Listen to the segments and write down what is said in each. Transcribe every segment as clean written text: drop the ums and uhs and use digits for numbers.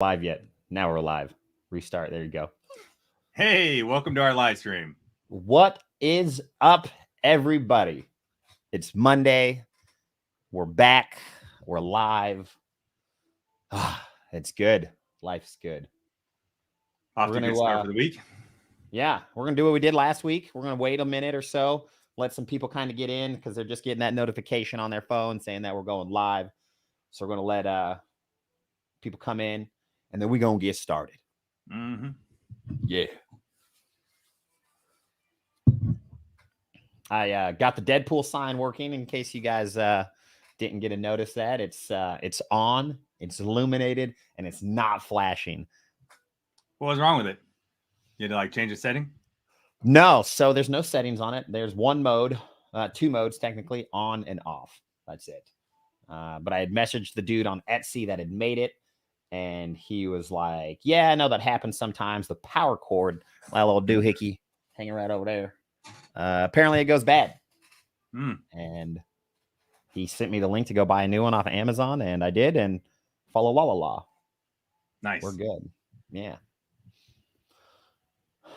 Live yet. Now we're live. Restart. There you go. Hey, welcome to our live stream. What is up, everybody? It's Monday. We're back. We're live. It's good. Life's good. Off to a good start for the week. Yeah, we're going to do what we did last week. We're going to wait a minute or so, let some people kind of get in because they're just getting that notification on their phone saying that we're going live. So we're going to let people come in, and then we're going to get started. Mm-hmm. Yeah. I got the Deadpool sign working in case you guys didn't get to notice that. It's on, it's illuminated, and it's not flashing. What was wrong with it? You had to like change the setting? No, so there's no settings on it. There's one mode, two modes technically, on and off. That's it. But I had messaged the dude on Etsy that had made it, and he was like, yeah, I know that happens sometimes. The power cord, my little doohickey hanging right over there. Apparently it goes bad. And he sent me the link to go buy a new one off of Amazon, and I did, and follow la. Nice. We're good. Yeah.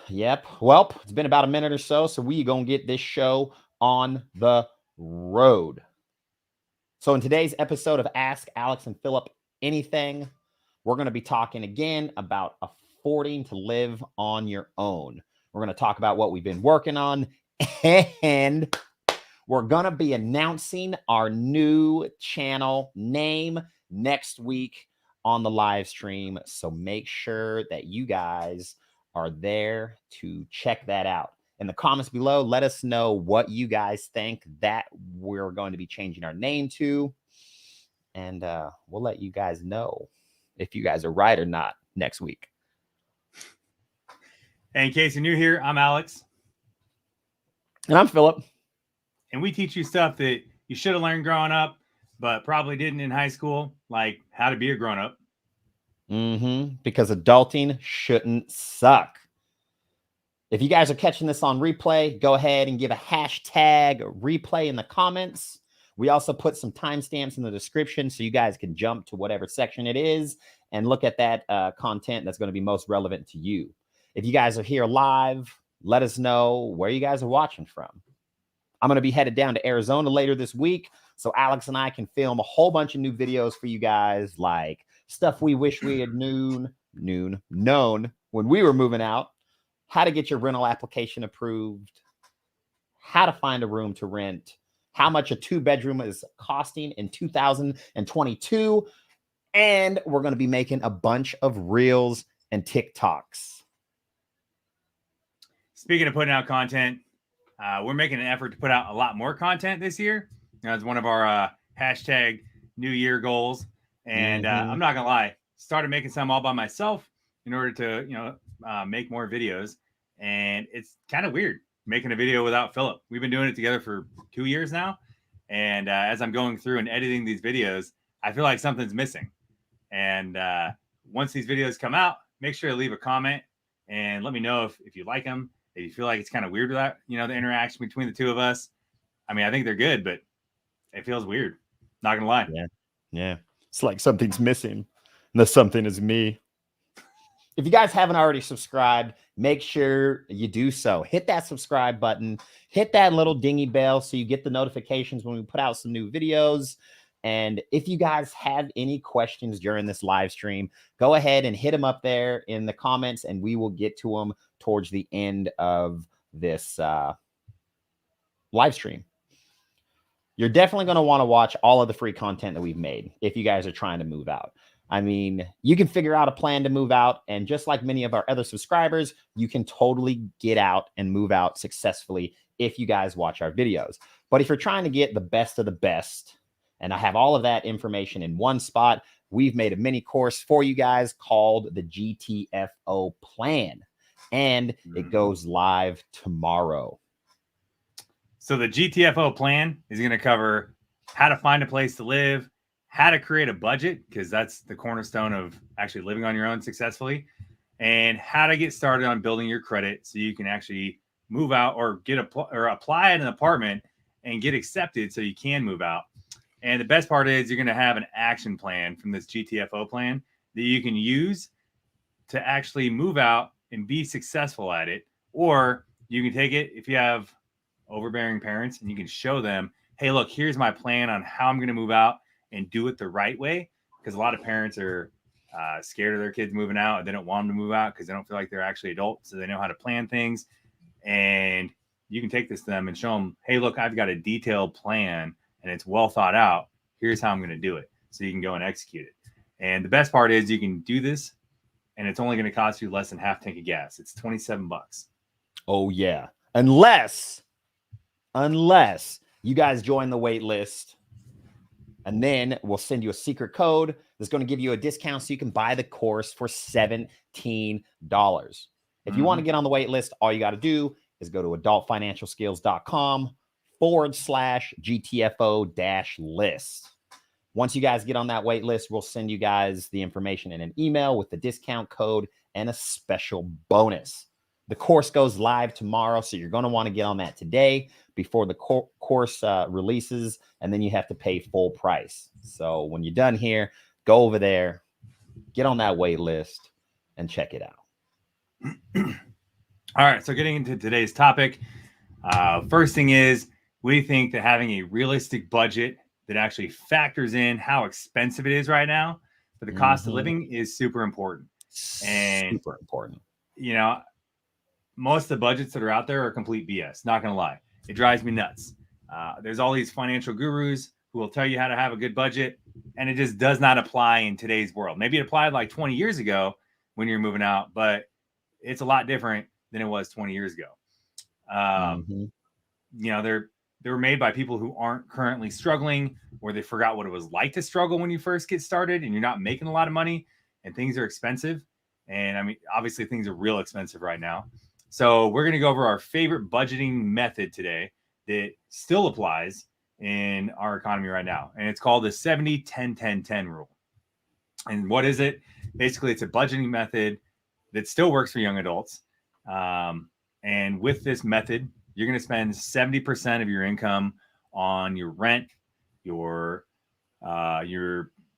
Yep. Well, it's been about a minute or so we gonna get this show on the road. So in today's episode of Ask Alex and Philip Anything, we're going to be talking again about affording to live on your own. We're going to talk about what we've been working on, and we're going to be announcing our new channel name next week on the live stream. So make sure that you guys are there to check that out. In the comments below, let us know what you guys think that we're going to be changing our name to. And we'll let you guys know if you guys are right or not next week. And in case you're new here, I'm Alex. And I'm Philip. And we teach you stuff that you should have learned growing up, but probably didn't in high school, like how to be a grown-up. Because adulting shouldn't suck. If you guys are catching this on replay, go ahead and give a hashtag replay in the comments. We also put some timestamps in the description so you guys can jump to whatever section it is and look at that content that's going to be most relevant to you. If you guys are here live, let us know where you guys are watching from. I'm going to be headed down to Arizona later this week, so Alex and I can film a whole bunch of new videos for you guys, like stuff we wish we had known when we were moving out, how to get your rental application approved, how to find a room to rent, how much a 2-bedroom is costing in 2022, and we're going to be making a bunch of reels and TikToks. Speaking of putting out content, we're making an effort to put out a lot more content this year. It's one of our hashtag New Year goals. And I'm not going to lie, started making some all by myself in order to, make more videos. And it's kind of weird making a video without Philip. We've been doing it together for 2 years now. And as I'm going through and editing these videos, I feel like something's missing. And once these videos come out, make sure to leave a comment and let me know if you like them. If you feel like it's kind of weird without, the interaction between the two of us. I mean, I think they're good, but it feels weird. Not going to lie. Yeah. It's like something's missing. And the something is me. If you guys haven't already subscribed, make sure you do so. Hit that subscribe button. Hit that little dingy bell so you get the notifications when we put out some new videos. And if you guys have any questions during this live stream, go ahead and hit them up there in the comments, and we will get to them towards the end of this live stream. You're definitely going to want to watch all of the free content that we've made if you guys are trying to move out. I mean, you can figure out a plan to move out, and just like many of our other subscribers, you can totally get out and move out successfully if you guys watch our videos. But if you're trying to get the best of the best, and I have all of that information in one spot, we've made a mini course for you guys called the GTFO plan, and it goes live tomorrow. So the GTFO plan is going to cover how to find a place to live, how to create a budget, because that's the cornerstone of actually living on your own successfully, and how to get started on building your credit so you can actually move out or apply at an apartment and get accepted so you can move out. And the best part is you're going to have an action plan from this GTFO plan that you can use to actually move out and be successful at it. Or you can take it if you have overbearing parents and you can show them, hey, look, here's my plan on how I'm going to move out and do it the right way. Because a lot of parents are scared of their kids moving out, and they don't want them to move out because they don't feel like they're actually adults, so they know how to plan things. And you can take this to them and show them, hey, look, I've got a detailed plan and it's well thought out. Here's how I'm going to do it. So you can go and execute it. And the best part is you can do this and it's only going to cost you less than half tank of gas. It's $27. Oh yeah. Unless you guys join the wait list, and then we'll send you a secret code that's going to give you a discount so you can buy the course for $17. If you want to get on the wait list, all you got to do is go to adultfinancialskills.com/GTFO-list. Once you guys get on that wait list, we'll send you guys the information in an email with the discount code and a special bonus. The course goes live tomorrow, so you're going to want to get on that today before the course releases, and then you have to pay full price. So when you're done here, go over there, get on that wait list, and check it out. All right, so getting into today's topic, first thing is we think that having a realistic budget that actually factors in how expensive it is right now for the cost of living is super important. And super important. You know, most of the budgets that are out there are complete BS. Not going to lie. It drives me nuts. There's all these financial gurus who will tell you how to have a good budget, and it just does not apply in today's world. Maybe it applied like 20 years ago when you're moving out, but it's a lot different than it was 20 years ago. You know, they were made by people who aren't currently struggling, or they forgot what it was like to struggle when you first get started and you're not making a lot of money and things are expensive. And I mean, obviously things are real expensive right now. So we're going to go over our favorite budgeting method today that still applies in our economy right now. And it's called the 70-10-10-10 rule. And what is it? Basically, it's a budgeting method that still works for young adults. And with this method, you're going to spend 70% of your income on your rent, your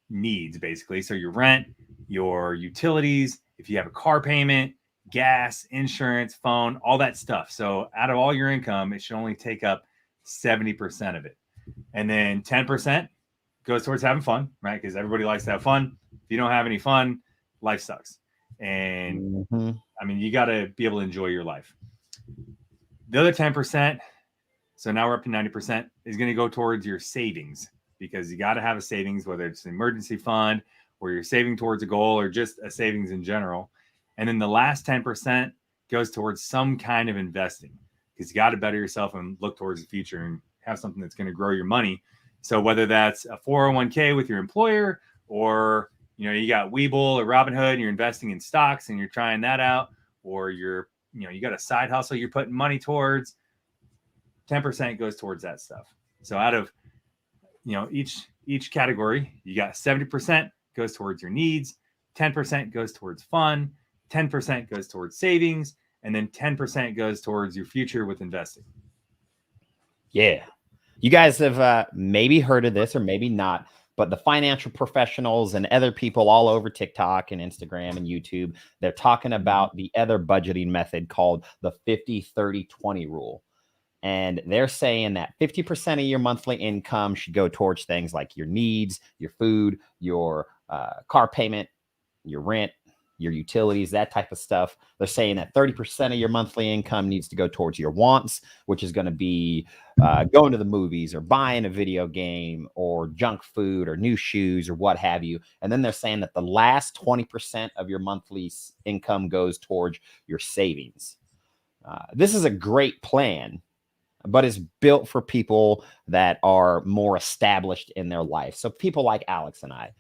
needs, basically. So your rent, your utilities, if you have a car payment, gas, insurance, phone, all that stuff. So out of all your income, it should only take up 70% of it. And then 10% goes towards having fun, right? Because everybody likes to have fun. If you don't have any fun, life sucks. And I mean, you got to be able to enjoy your life. The other 10%, so now we're up to 90%, is going to go towards your savings, because you got to have a savings, whether it's an emergency fund or you're saving towards a goal or just a savings in general. And then the last 10% goes towards some kind of investing, because you got to better yourself and look towards the future and have something that's going to grow your money. So whether that's a 401k with your employer, or you know, you got Webull or Robinhood and you're investing in stocks and you're trying that out, or you got a side hustle you're putting money towards, 10% goes towards that stuff. So out of, each category, you got 70% goes towards your needs, 10% goes towards fun, 10% goes towards savings, and then 10% goes towards your future with investing. Yeah. You guys have maybe heard of this or maybe not, but the financial professionals and other people all over TikTok and Instagram and YouTube, they're talking about the other budgeting method called the 50-30-20 rule. And they're saying that 50% of your monthly income should go towards things like your needs, your food, your car payment, your rent, your utilities, that type of stuff. They're saying that 30% of your monthly income needs to go towards your wants, which is going to be going to the movies or buying a video game or junk food or new shoes or what have you. And then they're saying that the last 20% of your monthly income goes towards your savings. This is a great plan, but it's built for people that are more established in their life. So people like Alex and I.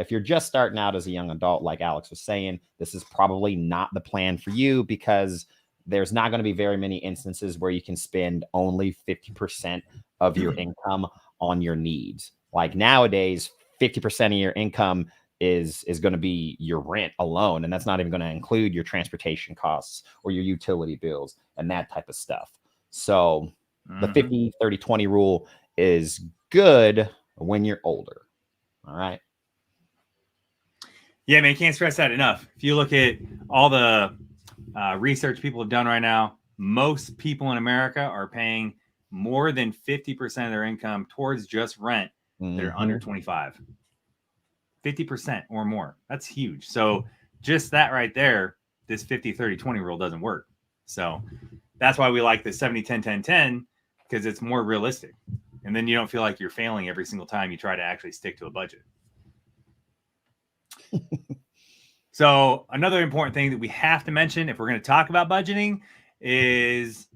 If you're just starting out as a young adult, like Alex was saying, this is probably not the plan for you, because there's not going to be very many instances where you can spend only 50% of your income on your needs. Like nowadays, 50% of your income is going to be your rent alone. And that's not even going to include your transportation costs or your utility bills and that type of stuff. So the 50-30-20 rule is good when you're older. All right. Yeah, man, can't stress that enough. If you look at all the research people have done right now, most people in America are paying more than 50% of their income towards just rent. They're under 25. 50% or more. That's huge. So just that right there, this 50-30-20 rule doesn't work. So that's why we like the 70-10-10-10, because it's more realistic. And then you don't feel like you're failing every single time you try to actually stick to a budget. So another important thing that we have to mention if we're going to talk about budgeting is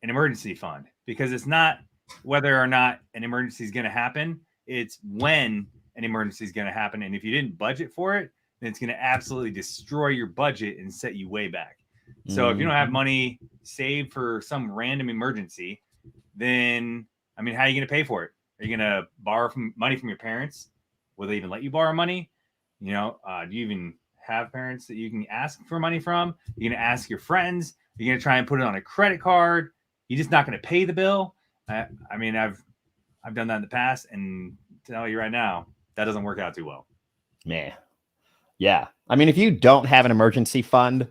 an emergency fund, because it's not whether or not an emergency is going to happen. It's when an emergency is going to happen. And if you didn't budget for it, then it's going to absolutely destroy your budget and set you way back. So if you don't have money saved for some random emergency, then, I mean, how are you going to pay for it? Are you going to borrow money from your parents? Will they even let you borrow money? You know, do you even have parents that you can ask for money from? You're going to ask your friends? You're going to try and put it on a credit card? You're just not going to pay the bill? I mean, I've done that in the past, and tell you right now, that doesn't work out too well. Man. Yeah. I mean, if you don't have an emergency fund,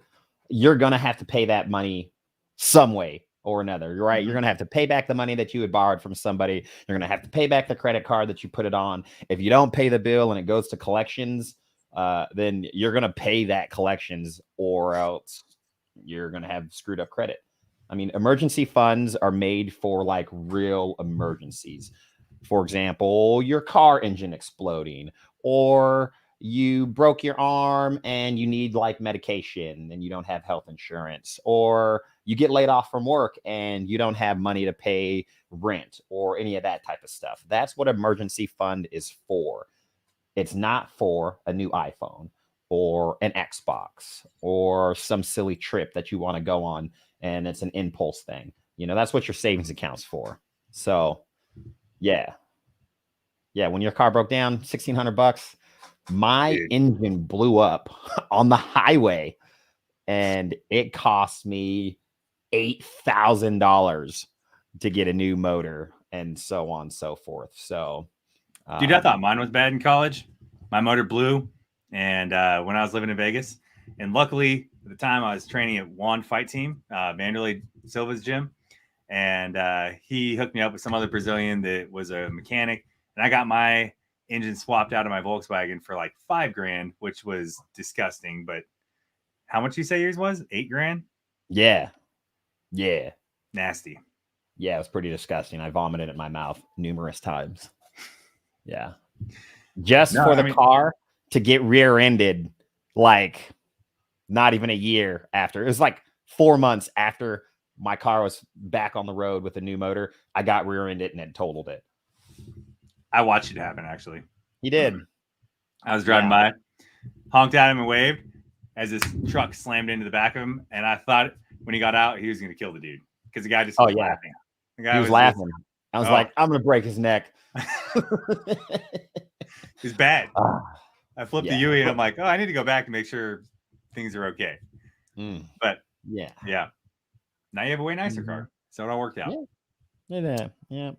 you're going to have to pay that money some way or another. You're right. You're going to have to pay back the money that you had borrowed from somebody. You're going to have to pay back the credit card that you put it on. If you don't pay the bill and it goes to collections, then you're going to pay that collections, or else you're going to have screwed up credit. I mean, emergency funds are made for like real emergencies. For example, your car engine exploding, or you broke your arm and you need like medication and you don't have health insurance, or you get laid off from work and you don't have money to pay rent, or any of that type of stuff. That's what emergency fund is for. It's not for a new iPhone or an Xbox or some silly trip that you want to go on and it's an impulse thing. You know, that's what your savings account's for. So yeah. When your car broke down, $1,600, my engine blew up on the highway and it cost me $8,000 to get a new motor, and so on and so forth. So, dude, I thought mine was bad in college. My motor blew, and when I was living in Vegas, and luckily at the time I was training at Juan Fight Team, Vanderlei Silva's gym, and he hooked me up with some other Brazilian that was a mechanic, and I got my engine swapped out of my Volkswagen for like $5,000, which was disgusting. But how much you say yours was? $8,000? Yeah. Nasty. Yeah, it was pretty disgusting. I vomited in my mouth numerous times. Yeah. Just for the car to get rear-ended, like not even a year after. It was like 4 months after my car was back on the road with a new motor. I got rear-ended and it totaled it. I watched it happen, actually. He did. I was driving by, honked at him and waved as this truck slammed into the back of him. And I thought when he got out, he was going to kill the dude, because the guy just was laughing. The guy was laughing. I was like, I'm going to break his neck. It was bad. I flipped the UE and I'm like, I need to go back and make sure things are okay. But yeah. Now you have a way nicer car. So it all worked out. Yeah.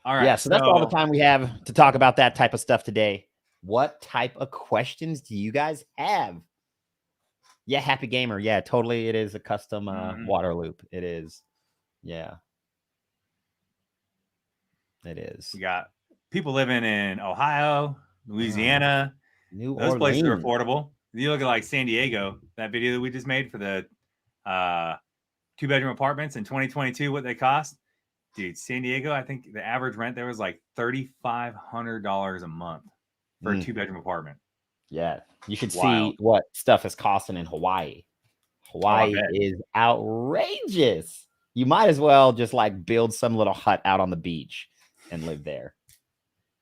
All right. Yeah, so that's all the time we have to talk about that type of stuff today. What type of questions do you guys have? Yeah, Happy Gamer. Yeah, totally. It is a custom water loop. It is. Yeah. It is. We got people living in Ohio, Louisiana. New Those Orleans. places are affordable. You look at like San Diego, that video that we just made for the 2-bedroom apartments in 2022, what they cost. Dude, San Diego, I think the average rent there was like $3,500 a month for a 2-bedroom apartment. Yeah. You should see what stuff is costing in Hawaii. Hawaii is outrageous. You might as well just like build some little hut out on the beach and live there.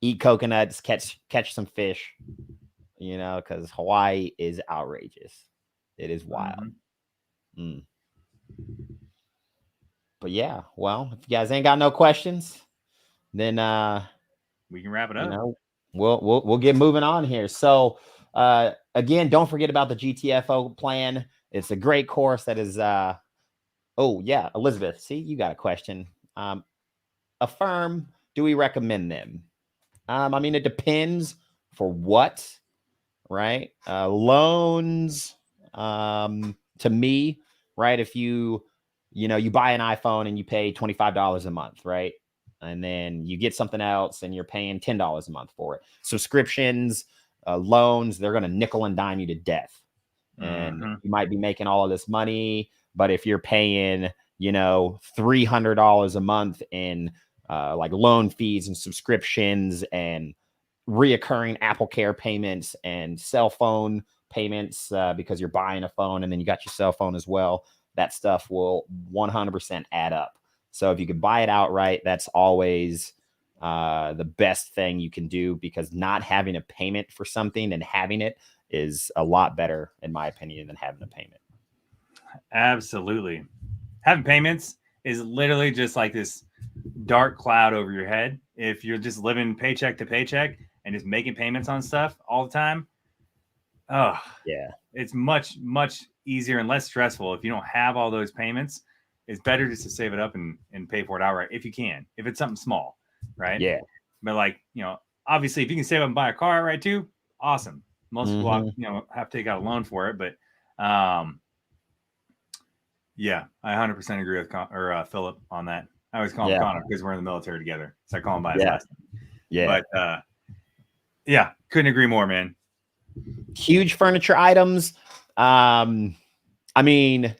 Eat coconuts, catch some fish, you know, because Hawaii is outrageous. It is wild. But yeah, well, if you guys ain't got no questions, then we can wrap it up. You know, we'll get moving on here. So again, don't forget about the GTFO plan. It's a great course that is Elizabeth, see, you got a question. Affirm, do we recommend them? I mean, it depends for what, right? Loans, to me, right? If you buy an iPhone and you pay $25 a month, right? And then you get something else and you're paying $10 a month for it. Subscriptions, loans, they're going to nickel and dime you to death. And you might be making all of this money, but if you're paying, $300 a month in like loan fees and subscriptions and reoccurring Apple Care payments and cell phone payments because you're buying a phone and then you got your cell phone as well, that stuff will 100% add up. So if you could buy it outright, that's always the best thing you can do, because not having a payment for something and having it is a lot better, in my opinion, than having a payment. Absolutely. Having payments is literally just like this dark cloud over your head. If you're just living paycheck to paycheck and just making payments on stuff all the time, oh, yeah, it's much, much easier and less stressful if you don't have all those payments. It's better just to save it up and pay for it outright if you can, if it's something small, right? Yeah. But like, obviously if you can save up and buy a car outright too, awesome. Most people have to take out a loan for it, but yeah, I 100% agree with Philip on that. I always call him Connor because we're in the military together, so I call him by his last name. Yeah, but yeah, couldn't agree more, man. Huge furniture items. I mean,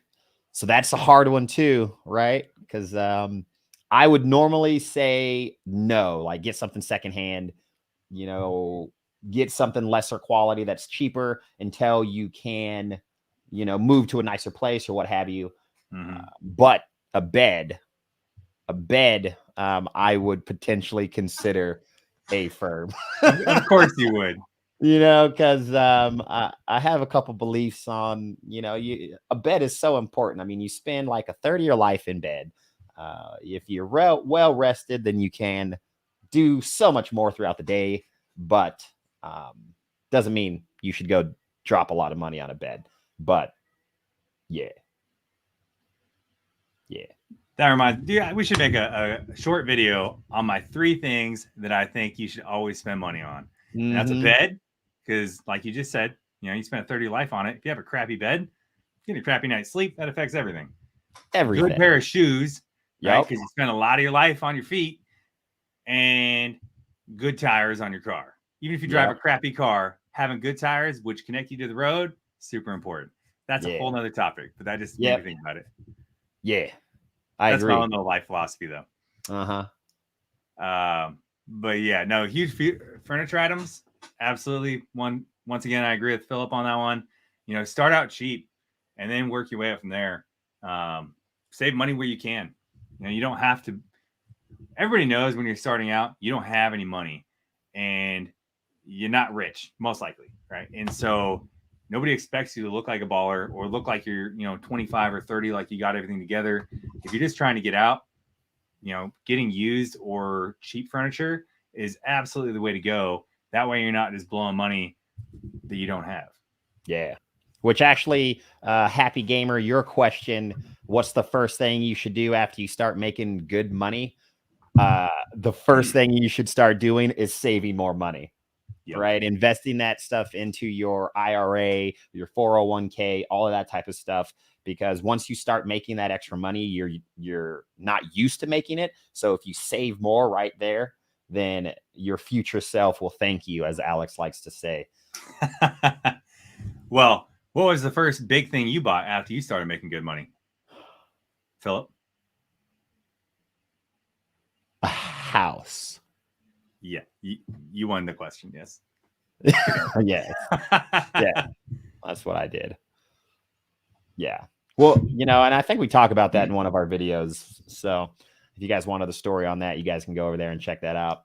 so that's a hard one too, right? Because I would normally say no, like get something secondhand, get something lesser quality that's cheaper until you can, move to a nicer place or what have you. But a bed, I would potentially consider a firm. Of course you would. Because I have a couple beliefs on, a bed is so important. I mean, you spend like a third of your life in bed. If you're well rested, then you can do so much more throughout the day, but doesn't mean you should go drop a lot of money on a bed. But yeah. That reminds me, we should make a short video on my 3 things that I think you should always spend money on. And that's a bed, because like you just said, you spend a third of your life on it. If you have a crappy bed, get a crappy night's sleep, that affects everything. Everything. Good pair of shoes, right? Because you spend a lot of your life on your feet, and good tires on your car. Even if you drive a crappy car, having good tires, which connect you to the road, super important. That's a whole nother topic, but that just made me think about it. Yeah. That's agree. my own little life philosophy, though. But yeah, no, huge furniture items. Absolutely. Once again, I agree with Philip on that one. Start out cheap and then work your way up from there. Save money where you can. You don't have to. Everybody knows when you're starting out, you don't have any money and you're not rich, most likely, right? And so nobody expects you to look like a baller or look like you're, 25 or 30, like you got everything together. If you're just trying to get out, getting used or cheap furniture is absolutely the way to go. That way you're not just blowing money that you don't have. Yeah. Which actually, Happy Gamer, your question, what's the first thing you should do after you start making good money? The first thing you should start doing is saving more money. Right? Investing that stuff into your IRA, your 401k, all of that type of stuff. Because once you start making that extra money, you're not used to making it. So if you save more right there, then your future self will thank you, as Alex likes to say. Well, what was the first big thing you bought after you started making good money, Philip? A house. Yeah, you won the question. Yes. Yeah. That's what I did. Yeah. Well, and I think we talk about that in one of our videos. So if you guys wanted the story on that, you guys can go over there and check that out.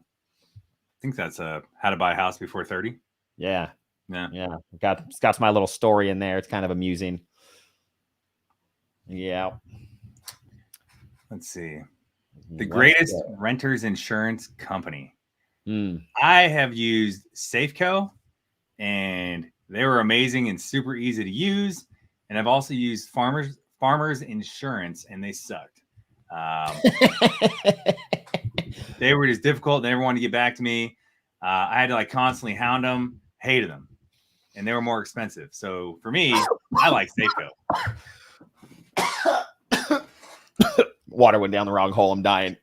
I think that's how to buy a house before 30. Yeah. It's got my little story in there. It's kind of amusing. Yeah. Let's see. The greatest renters insurance company. I have used Safeco, and they were amazing and super easy to use. And I've also used Farmers Insurance, and they sucked. They were just difficult. They never wanted to get back to me. I had to constantly hound them. Hated them. and they were more expensive. So for me, I like Safeco. Water went down the wrong hole. I'm dying.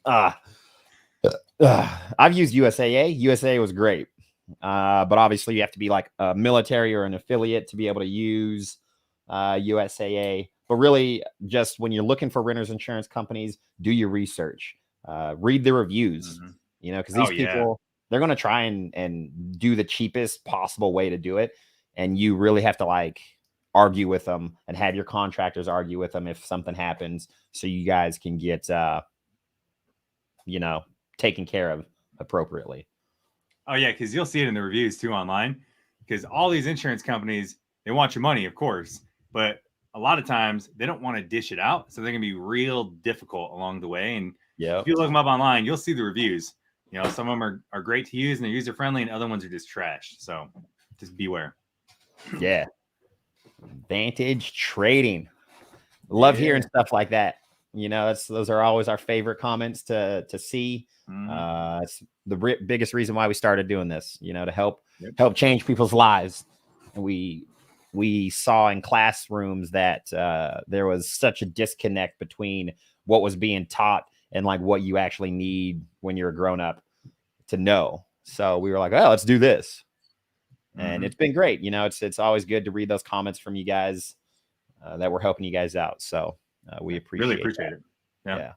I've used USAA. USAA was great. But obviously you have to be like a military or an affiliate to be able to use USAA. But really, just when you're looking for renters insurance companies, do your research. Read the reviews, you know, because these people, they're going to try and do the cheapest possible way to do it. And you really have to like argue with them and have your contractors argue with them if something happens, so you guys can get, you know, taken care of appropriately. Oh yeah, because you'll see it in the reviews too online. Because all these insurance companies, they want your money, of course, but a lot of times they don't want to dish it out, so they're gonna be real difficult along the way. And if you look them up online, you'll see the reviews. You know, some of them are great to use and they're user friendly, and other ones are just trash. So just beware. Yeah. Vantage Trading. Love hearing stuff like that. You know, those are always our favorite comments to see. It's the biggest reason why we started doing this, you know, to help change people's lives. And we saw in classrooms that there was such a disconnect between what was being taught and like what you actually need when you're a grown up to know. So we were like, oh, let's do this. And it's been great. You know, it's always good to read those comments from you guys that we're helping you guys out. So we appreciate it. Yeah.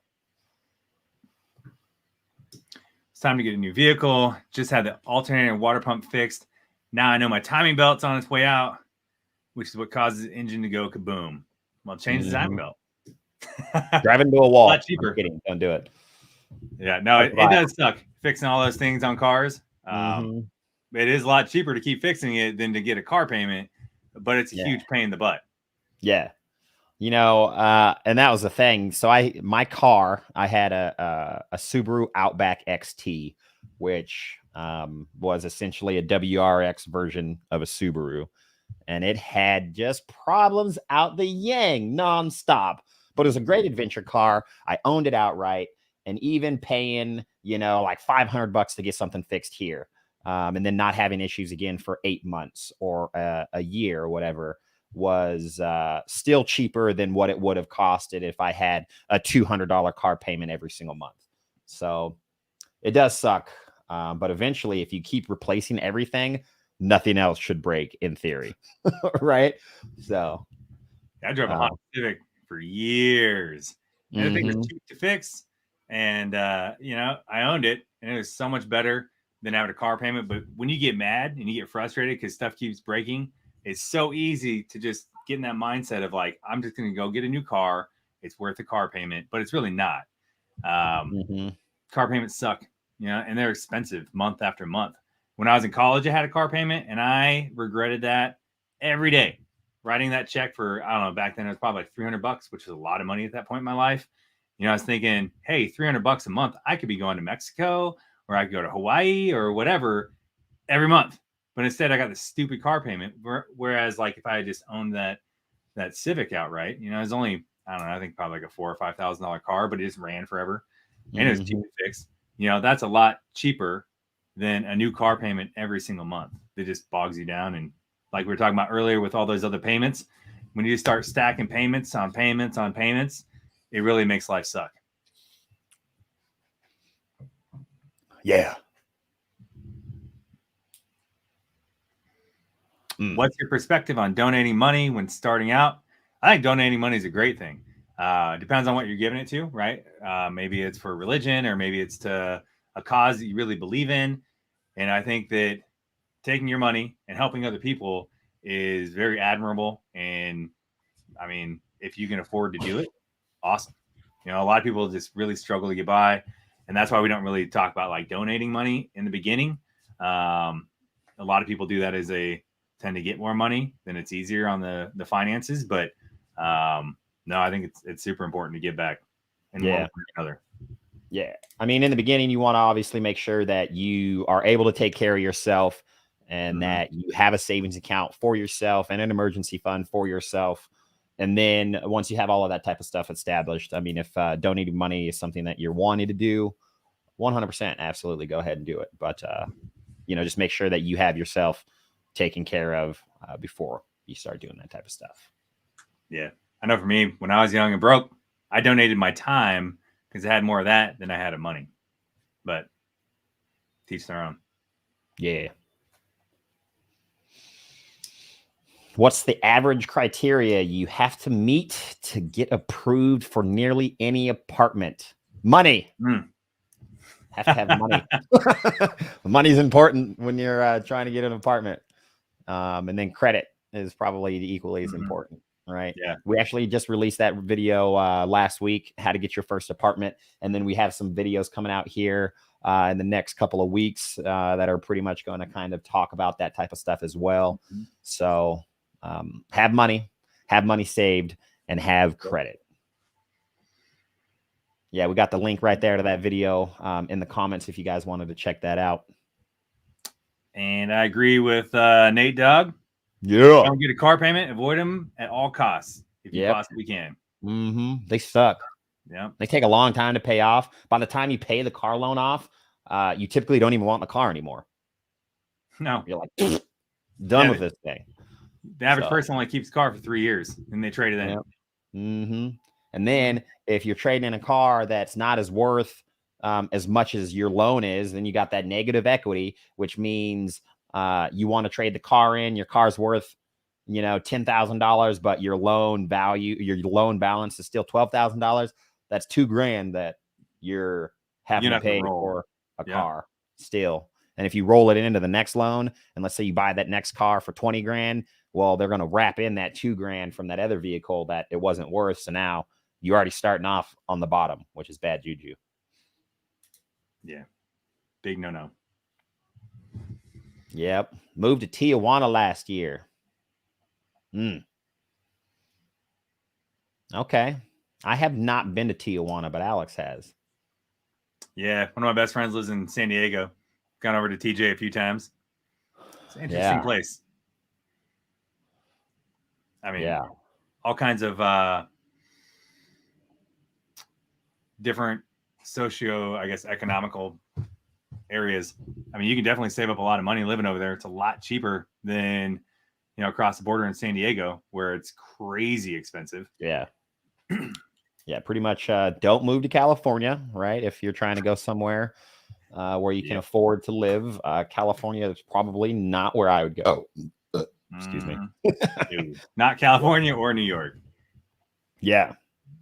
It's time to get a new vehicle. Just had the alternator and water pump fixed. Now I know my timing belt's on its way out, which is what causes the engine to go kaboom. Well, change the timing belt. Drive into a wall. A lot cheaper. I'm kidding. Don't do it. Yeah, no, it does suck fixing all those things on cars. It is a lot cheaper to keep fixing it than to get a car payment, but it's a huge pain in the butt. Yeah. You know, and that was the thing. So my car, I had a Subaru Outback XT, which was essentially a WRX version of a Subaru. And it had just problems out the yang nonstop. But it was a great adventure car. I owned it outright. And even paying, you know, like $500 to get something fixed here. And then not having issues again for 8 months or a year or whatever was still cheaper than what it would have costed if I had a $200 car payment every single month. So it does suck. But eventually, if you keep replacing everything, nothing else should break in theory. Right? So I drove a Honda Civic for years. And the thing was cheap to fix. And, you know, I owned it and it was so much better than having a car payment. But when you get mad and you get frustrated because stuff keeps breaking, it's so easy to just get in that mindset of like, I'm just going to go get a new car. It's worth a car payment, but it's really not. Car payments suck, you know, and they're expensive month after month. When I was in college, I had a car payment and I regretted that every day. Writing that check for, I don't know, back then it was probably like $300, which was a lot of money at that point in my life. You know, I was thinking, hey, $300 a month, I could be going to Mexico or I could go to Hawaii or whatever every month. But instead I got this stupid car payment. Whereas like if I had just owned that Civic outright, you know, it was only, I don't know, I think probably like a $4,000 or $5,000 car, but it just ran forever and it was cheap to fix. You know, that's a lot cheaper than a new car payment every single month. It just bogs you down. And like we were talking about earlier with all those other payments, when you start stacking payments on payments on payments, it really makes life suck. Yeah. What's your perspective on donating money when starting out? I think donating money is a great thing. Depends on what you're giving it to, right? Maybe it's for religion or maybe it's to a cause that you really believe in. And I think that taking your money and helping other people is very admirable. And I mean, if you can afford to do it, awesome. You know, a lot of people just really struggle to get by. And that's why we don't really talk about like donating money in the beginning. A lot of people do that as they tend to get more money, then it's easier on the finances. But no, I think it's super important to give back in one way or another. Yeah. I mean, in the beginning, you want to obviously make sure that you are able to take care of yourself and that you have a savings account for yourself and an emergency fund for yourself. And then once you have all of that type of stuff established, I mean, if donating money is something that you're wanting to do, 100%, absolutely go ahead and do it. But, you know, just make sure that you have yourself taken care of before you start doing that type of stuff. Yeah. I know for me, when I was young and broke, I donated my time because I had more of that than I had of money. But teach their own. Yeah. What's the average criteria you have to meet to get approved for nearly any apartment? Money. Have to have money. Money's important when you're trying to get an apartment. And then credit is probably equally as important, right? Yeah. We actually just released that video last week, how to get your first apartment. And then we have some videos coming out here in the next couple of weeks that are pretty much going to kind of talk about that type of stuff as well. So have money saved, and have credit. Yeah, we got the link right there to that video in the comments if you guys wanted to check that out. And I agree with Nate Dogg. Yeah. Don't get a car payment. Avoid them at all costs if you possibly can. They suck. Yeah. They take a long time to pay off. By the time you pay the car loan off, you typically don't even want the car anymore. No. You're like, done with this thing. The average person only keeps a car for 3 years, and they trade it in. And then if you're trading in a car that's not as worth as much as your loan is, then you got that negative equity, which means you want to trade the car in. Your car's worth, $10,000, but your loan balance is still $12,000. That's $2,000 that you're having to pay for a car still. And if you roll it into the next loan, and let's say you buy that next car for $20,000, well, they're going to wrap in that $2,000 from that other vehicle that it wasn't worth. So now you're already starting off on the bottom, which is bad juju. Yeah. Big no-no. Yep. Moved to Tijuana last year. Okay. I have not been to Tijuana, but Alex has. Yeah. One of my best friends lives in San Diego. Gone over to TJ a few times. It's an interesting place. I mean, all kinds of different economical areas. I mean, you can definitely save up a lot of money living over there. It's a lot cheaper than, across the border in San Diego, where it's crazy expensive. Yeah. Yeah, pretty much don't move to California, right? If you're trying to go somewhere where you can afford to live. California is probably not where I would go. Excuse me. Not California or New York. Yeah.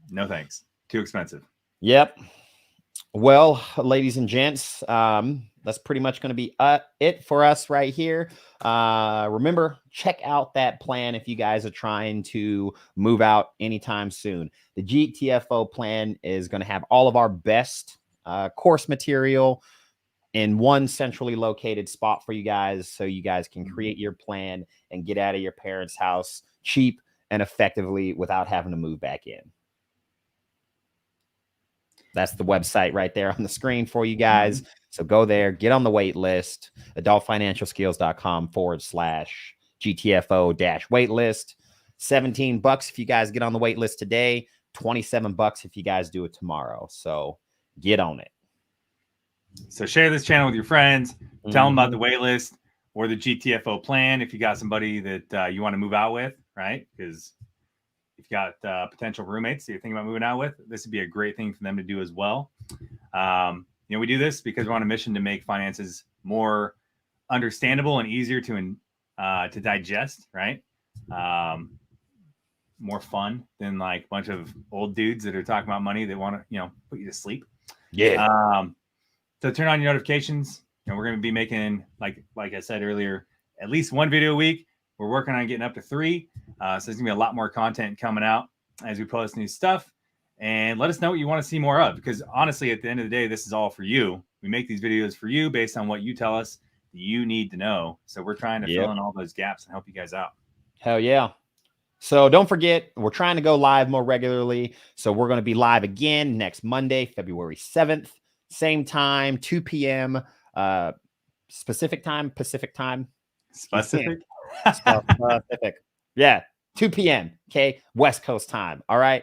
No thanks. Too expensive. Yep. Well, ladies and gents, that's pretty much going to be it for us right here. Remember, check out that plan if you guys are trying to move out anytime soon. The GTFO plan is going to have all of our best course material in one centrally located spot for you guys, so you guys can create your plan and get out of your parents' house cheap and effectively without having to move back in. That's the website right there on the screen for you guys. So go there, get on the wait list, adultfinancialskills.com/GTFO-wait list. $17 if you guys get on the wait list today, $27 if you guys do it tomorrow. So get on it. So share this channel with your friends. Tell them about the wait list or the GTFO plan if you got somebody that you want to move out with, right? Because if you got potential roommates that you're thinking about moving out with, this would be a great thing for them to do as well. We do this because we're on a mission to make finances more understandable and easier to digest, right? More fun than like a bunch of old dudes that are talking about money that want to, put you to sleep. Yeah. So turn on your notifications. We're going to be making, like I said earlier, at least one video a week. We're working on getting up to 3. So there's going to be a lot more content coming out as we post new stuff. And let us know what you want to see more of. Because honestly, at the end of the day, this is all for you. We make these videos for you based on what you tell us you need to know. So we're trying to fill in all those gaps and help you guys out. Hell yeah. So don't forget, we're trying to go live more regularly. So we're going to be live again next Monday, February 7th. Same time, 2 p.m. Pacific time. Specific. Yeah, 2 p.m. Okay, West Coast time. All right.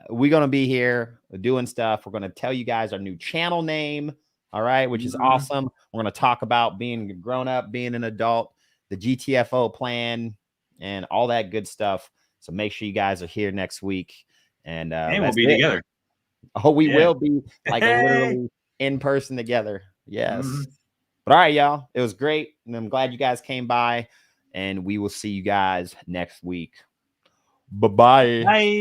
We're going to be here doing stuff. We're going to tell you guys our new channel name. All right, which is awesome. We're going to talk about being a grown up, being an adult, the GTFO plan, and all that good stuff. So make sure you guys are here next week. And we'll be together. Oh, we will be like literally in person together. Yes. But all right, y'all. It was great. And I'm glad you guys came by. And we will see you guys next week. Bye-bye. Bye.